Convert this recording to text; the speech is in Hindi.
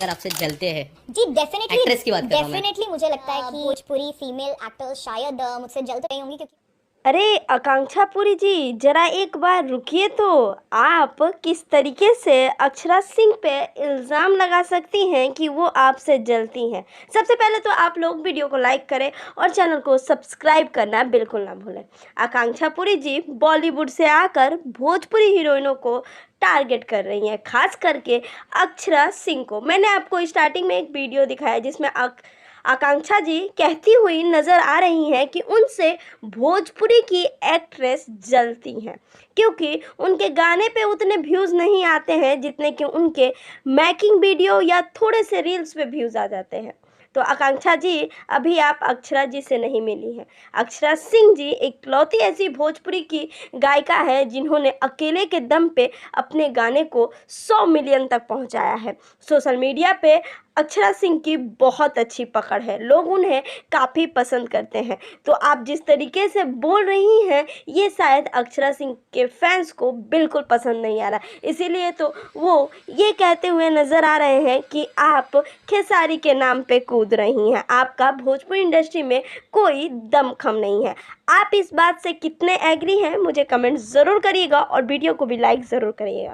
अगर आपसे जलते हैं? जी डेफिनेटली, एक्ट्रेस की बात कर रहा हूँ मैं। डेफिनेटली मुझे लगता है कि भोजपुरी फीमेल एक्टर्स शायद मुझसे जल तो रही होंगी, क्योंकि अरे आकांक्षा पुरी जी, जरा एक बार रुकिए तो। आप किस तरीके से अक्षरा सिंह पे इल्ज़ाम लगा सकती हैं कि वो आपसे जलती हैं? सबसे पहले तो आप लोग वीडियो को लाइक करें और चैनल को सब्सक्राइब करना बिल्कुल ना भूलें। आकांक्षा पुरी जी बॉलीवुड से आकर भोजपुरी हीरोइनों को टारगेट कर रही हैं, खास करके अक्षरा सिंह को। मैंने आपको स्टार्टिंग में एक वीडियो दिखाया जिसमें आकांक्षा जी कहती हुई नज़र आ रही हैं कि उनसे भोजपुरी की एक्ट्रेस जलती हैं, क्योंकि उनके गाने पे उतने व्यूज़ नहीं आते हैं जितने कि उनके मेकिंग वीडियो या थोड़े से रील्स पे व्यूज़ आ जाते हैं। तो आकांक्षा जी, अभी आप अक्षरा जी से नहीं मिली हैं। अक्षरा सिंह जी इकलौती ऐसी भोजपुरी की गायिका है जिन्होंने अकेले के दम पे अपने गाने को 100 मिलियन तक पहुंचाया है। सोशल मीडिया पे अक्षरा सिंह की बहुत अच्छी पकड़ है, लोग उन्हें काफ़ी पसंद करते हैं। तो आप जिस तरीके से बोल रही हैं, ये शायद अक्षरा सिंह के फैंस को बिल्कुल पसंद नहीं आ रहा, इसीलिए तो वो ये कहते हुए नज़र आ रहे हैं कि आप खेसारी के नाम पे कूद रही हैं, आपका भोजपुरी इंडस्ट्री में कोई दमखम नहीं है। आप इस बात से कितने एग्री हैं मुझे कमेंट ज़रूर करिएगा और वीडियो को भी लाइक ज़रूर करिएगा।